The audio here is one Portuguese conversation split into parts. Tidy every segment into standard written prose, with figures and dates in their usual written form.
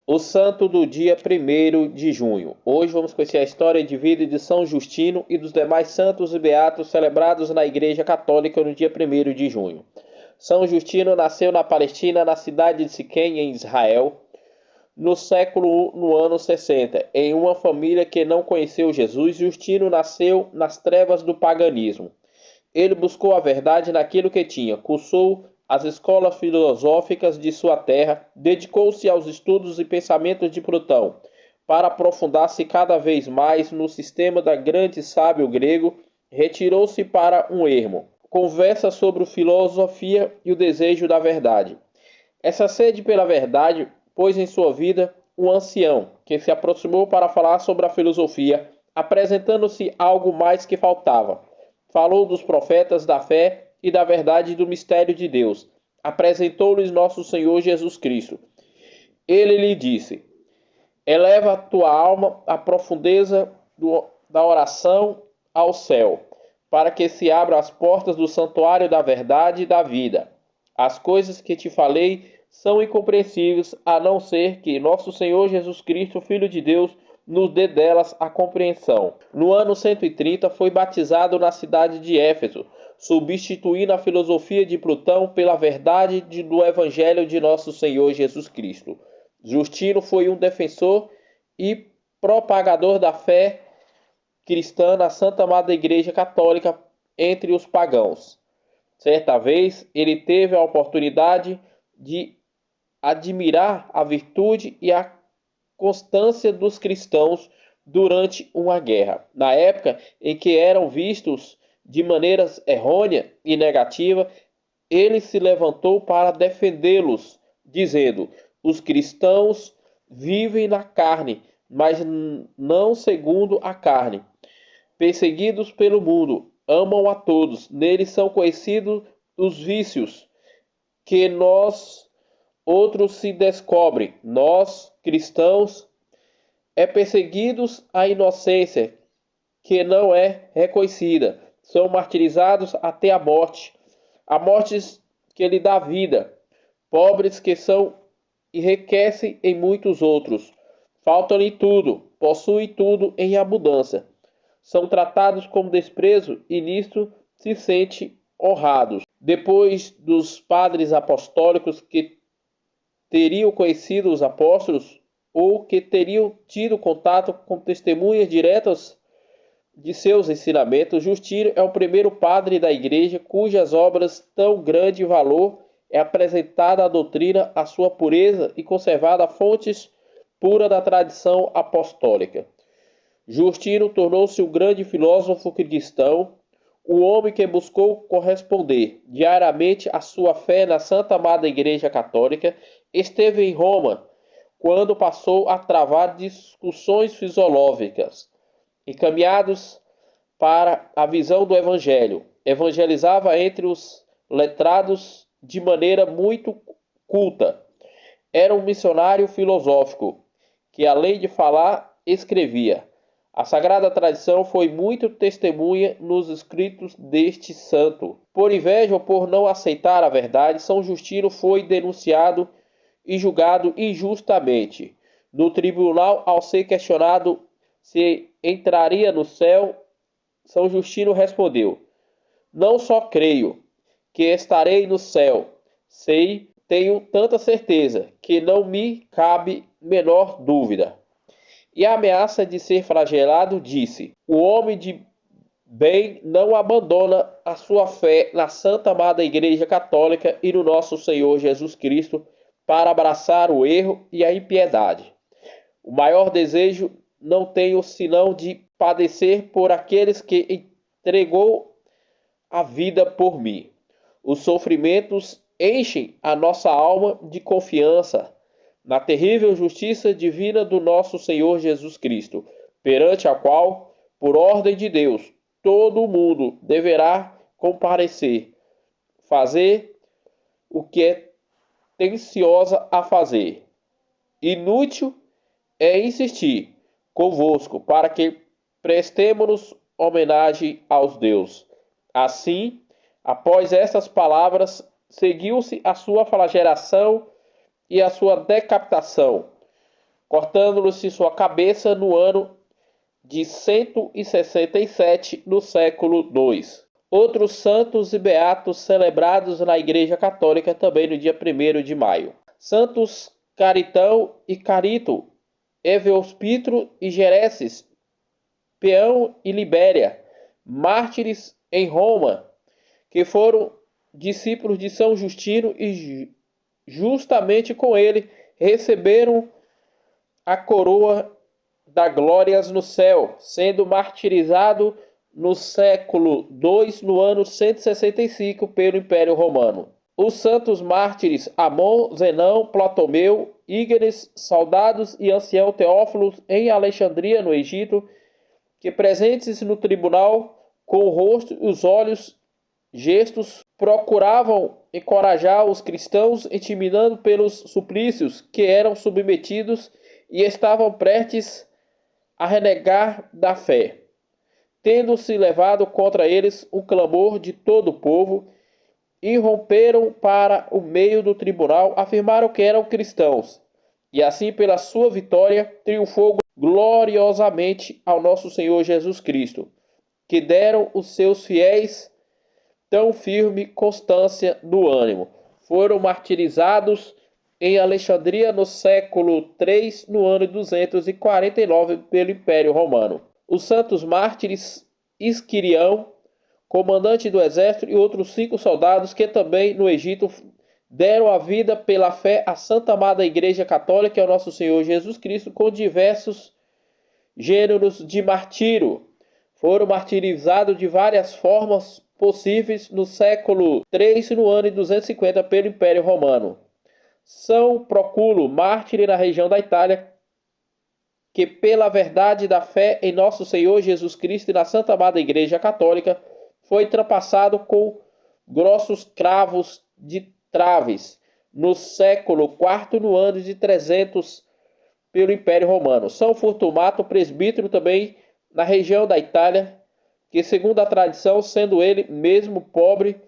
O santo do dia 1º de junho. Hoje vamos conhecer a história de vida de São Justino e dos demais santos e beatos celebrados na Igreja Católica no dia 1º de junho. São Justino nasceu na Palestina, na cidade de Siquém, em Israel, no ano 60, em uma família que não conheceu Jesus. Justino nasceu nas trevas do paganismo. Ele buscou a verdade naquilo que tinha, cursou as escolas filosóficas de sua terra, dedicou-se aos estudos e pensamentos de Platão, para aprofundar-se cada vez mais no sistema da grande sábio grego. Retirou-se para um ermo. Conversa sobre filosofia e o desejo da verdade. Essa sede pela verdade pôs em sua vida um ancião, que se aproximou para falar sobre a filosofia, apresentando-se algo mais que faltava. Falou dos profetas, da fé e da verdade do mistério de Deus. Apresentou-lhes nosso Senhor Jesus Cristo. Ele lhe disse: eleva a tua alma à profundeza da oração ao céu, para que se abram as portas do santuário da verdade e da vida. As coisas que te falei são incompreensíveis, a não ser que nosso Senhor Jesus Cristo, Filho de Deus, nos dê delas a compreensão. No ano 130 foi batizado na cidade de Éfeso, substituindo a filosofia de Platão pela verdade do Evangelho de nosso Senhor Jesus Cristo. Justino foi um defensor e propagador da fé cristã na Santa Madre Igreja Católica entre os pagãos. Certa vez, ele teve a oportunidade de admirar a virtude e a constância dos cristãos durante uma guerra, na época em que eram vistos de maneira errônea e negativa. Ele se levantou para defendê-los, dizendo: os cristãos vivem na carne, mas não segundo a carne. Perseguidos pelo mundo, amam a todos. Neles são conhecidos os vícios que nós outros se descobrem. Nós, cristãos, perseguidos a inocência que não é reconhecida. São martirizados até a morte que lhe dá vida. Pobres que são enriquecem em muitos outros. Falta-lhe tudo, possuem tudo em abundância. São tratados com desprezo e nisto se sente honrados. Depois dos padres apostólicos que teriam conhecido os apóstolos ou que teriam tido contato com testemunhas diretas de seus ensinamentos, Justino é o primeiro padre da Igreja cujas obras tão grande valor é apresentada a doutrina, a sua pureza e conservada a fontes pura da tradição apostólica. Justino tornou-se um grande filósofo cristão, o homem que buscou corresponder diariamente à sua fé na Santa Madre Igreja Católica. Esteve em Roma quando passou a travar discussões filosóficas encaminhados para a visão do Evangelho. Evangelizava entre os letrados de maneira muito culta. Era um missionário filosófico que, além de falar, escrevia. A Sagrada Tradição foi muito testemunha nos escritos deste santo. Por inveja ou por não aceitar a verdade, São Justino foi denunciado e julgado injustamente. No tribunal, ao ser questionado se entraria no céu, São Justino respondeu: não só creio que estarei no céu, tenho tanta certeza que não me cabe menor dúvida. E a ameaça de ser flagelado, disse: o homem de bem não abandona a sua fé na Santa Madre Igreja Católica e no nosso Senhor Jesus Cristo para abraçar o erro e a impiedade. O maior desejo não tenho senão de padecer por aqueles que entregou a vida por mim. Os sofrimentos enchem a nossa alma de confiança na terrível justiça divina do nosso Senhor Jesus Cristo, perante a qual, por ordem de Deus, todo o mundo deverá comparecer, fazer o que é tenciosa a fazer. Inútil é insistir convosco para que prestemos homenagem aos deuses. Assim, após estas palavras, seguiu-se a sua flagelação e a sua decapitação. cortando-lhe sua cabeça no ano de 167, no século II. Outros santos e beatos celebrados na Igreja Católica também no dia 1º de maio. Santos Caritão e Carito, Eveospitro e Gereces, Peão e Libéria, mártires em Roma, que foram discípulos de São Justino e justamente com ele receberam a coroa da glórias no céu, sendo martirizado no século II, no ano 165, pelo Império Romano. Os santos mártires Amon, Zenão, Ptolomeu, Ígenes, soldados e ancião Teófilo em Alexandria, no Egito, que presentes no tribunal, com o rosto e os olhos gestos, procuravam encorajar os cristãos, intimidando pelos suplícios que eram submetidos e estavam prestes a renegar da fé. Tendo-se levado contra eles um clamor de todo o povo, irromperam para o meio do tribunal, afirmaram que eram cristãos, e assim, pela sua vitória, triunfou gloriosamente ao nosso Senhor Jesus Cristo, que deram os seus fiéis tão firme constância no ânimo. Foram martirizados em Alexandria no século III, no ano 249, pelo Império Romano. Os santos mártires Isquirião, comandante do exército, e outros 5 soldados que também no Egito deram a vida pela fé à Santa Amada Igreja Católica e ao nosso Senhor Jesus Cristo, com diversos gêneros de martírio. Foram martirizados de várias formas possíveis no século III, no ano 250, pelo Império Romano. São Procúlo, mártir na região da Itália, que pela verdade da fé em nosso Senhor Jesus Cristo e na Santa Amada Igreja Católica, foi trapassado com grossos cravos de traves no século IV, no ano de 300, pelo Império Romano. São Fortunato, presbítero também na região da Itália, que segundo a tradição, sendo ele mesmo pobre,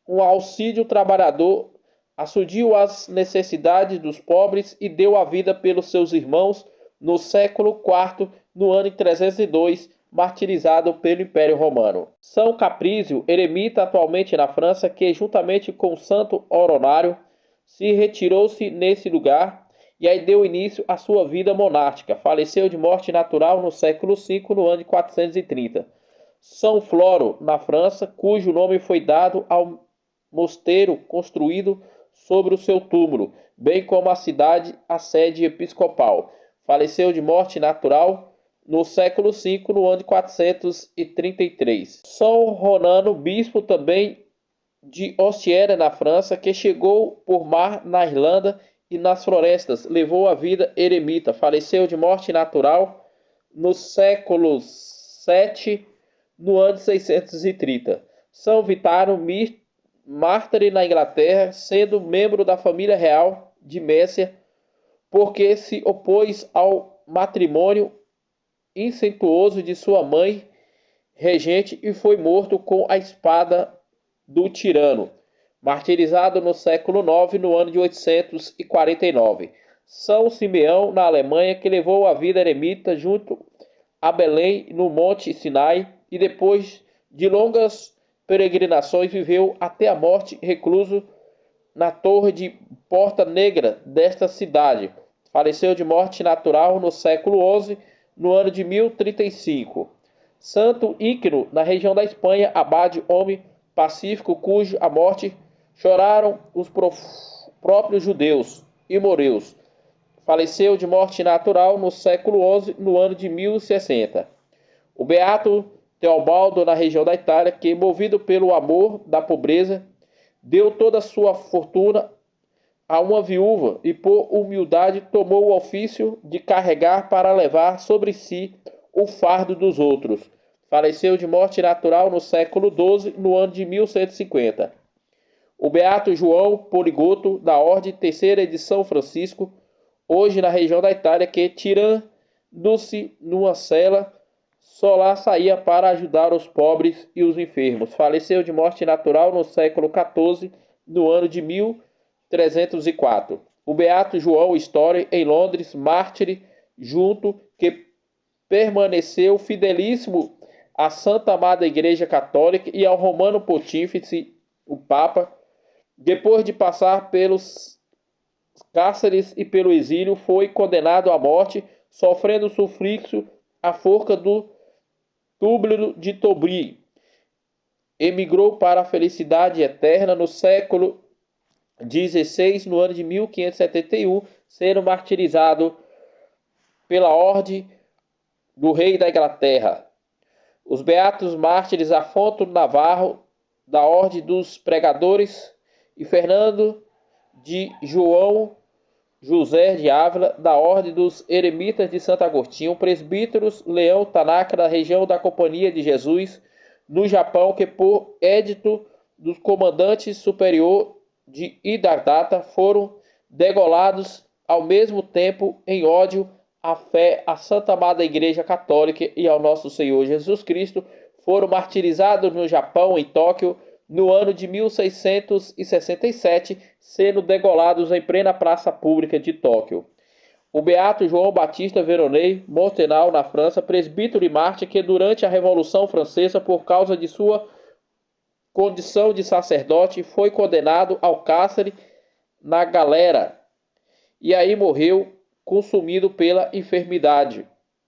um auxílio trabalhador, assudiu as necessidades dos pobres e deu a vida pelos seus irmãos no século IV, no ano 302, martirizado pelo Império Romano. São Caprísio, eremita atualmente na França, que juntamente com Santo Oronário se retirou-se nesse lugar e aí deu início à sua vida monástica. Faleceu de morte natural no século V, no ano de 430. São Floro, na França, cujo nome foi dado ao mosteiro construído sobre o seu túmulo, bem como a cidade, a sede episcopal. Faleceu de morte natural no século V, no ano de 433. São Ronano, bispo também de Ostiera, na França, que chegou por mar na Irlanda e nas florestas, levou a vida eremita. Faleceu de morte natural no século VII, no ano de 630. São Vitaro, mártir na Inglaterra, sendo membro da família real de Messia, porque se opôs ao matrimônio incestuoso de sua mãe regente e foi morto com a espada do tirano, martirizado no século IX, no ano de 849. São Simeão, na Alemanha, que levou a vida eremita junto a Belém, no Monte Sinai, e depois de longas peregrinações viveu até a morte recluso na torre de Porta Negra desta cidade. Faleceu de morte natural no século XI, no ano de 1035. Santo Íquino, na região da Espanha, abade, homem pacífico, cujo a morte choraram os próprios judeus e moreus. Faleceu de morte natural no século XI, no ano de 1060. O beato Teobaldo, na região da Itália, que, movido pelo amor da pobreza, deu toda a sua fortuna a uma viúva e, por humildade, tomou o ofício de carregar para levar sobre si o fardo dos outros. Faleceu de morte natural no século XII, no ano de 1150. O beato João Poligoto, da Ordem Terceira de São Francisco, hoje na região da Itália, que, tirando-se numa cela, só lá saía para ajudar os pobres e os enfermos. Faleceu de morte natural no século XIV, no ano de 1304. O beato João Story, em Londres, mártir, junto, que permaneceu fidelíssimo à Santa Amada Igreja Católica e ao Romano Pontífice, o Papa, depois de passar pelos cárceres e pelo exílio, foi condenado à morte, sofrendo o sufixo à forca do túmulo de Tobri. Emigrou para a felicidade eterna no século XVI, no ano de 1571, sendo martirizado pela ordem do rei da Inglaterra. Os beatos mártires Afonso Navarro, da Ordem dos Pregadores, e Fernando de João José de Ávila, da Ordem dos Eremitas de Santo Agostinho, presbíteros Leão Tanaka, da região da Companhia de Jesus, no Japão, que por édito do comandante superior de Hidadata foram degolados ao mesmo tempo em ódio à fé, à Santa Amada Igreja Católica e ao nosso Senhor Jesus Cristo, foram martirizados no Japão, em Tóquio, no ano de 1667, sendo degolados em plena praça pública de Tóquio. O beato João Batista Veronei, Montenal, na França, presbítero e mártir, que durante a Revolução Francesa, por causa de sua condição de sacerdote, foi condenado ao cárcere na galera e aí morreu consumido pela enfermidade.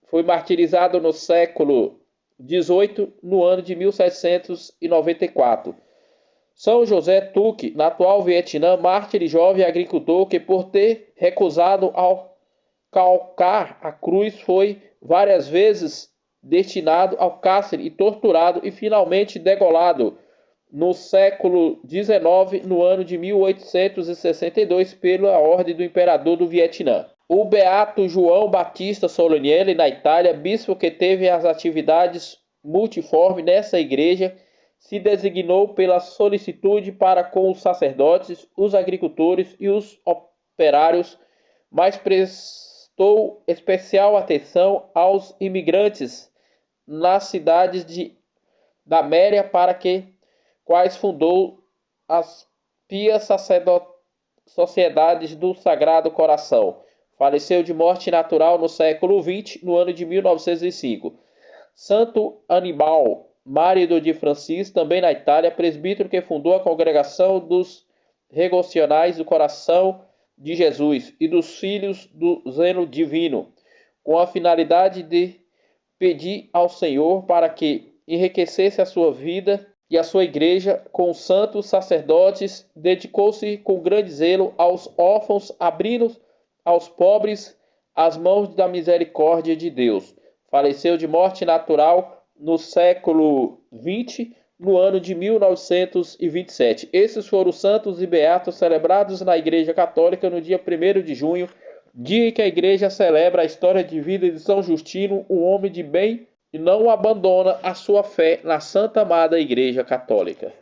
Foi martirizado no século XVIII, no ano de 1794. São José Tuque, na atual Vietnã, mártir e jovem agricultor que, por ter recusado ao calcar a cruz, foi várias vezes destinado ao cárcere e torturado e finalmente degolado no século XIX, no ano de 1862, pela ordem do imperador do Vietnã. O beato João Batista Solonielli, na Itália, bispo que teve as atividades multiformes nessa igreja, se designou pela solicitude para com os sacerdotes, os agricultores e os operários, mas prestou especial atenção aos imigrantes nas cidades da Méria, para quais fundou as pias sociedades do Sagrado Coração. Faleceu de morte natural no século XX, no ano de 1905. Santo Aníbal, marido de Francisco, também na Itália, presbítero que fundou a congregação dos Regocionais do Coração de Jesus e dos Filhos do Zelo Divino, com a finalidade de pedir ao Senhor para que enriquecesse a sua vida e a sua igreja com os santos sacerdotes, dedicou-se com grande zelo aos órfãos, abrindo aos pobres as mãos da misericórdia de Deus. Faleceu de morte natural no século XX, no ano de 1927. Esses foram os santos e beatos celebrados na Igreja Católica no dia 1º de junho, dia em que a Igreja celebra a história de vida de São Justino, um homem de bem, e não abandona a sua fé na Santa Amada Igreja Católica.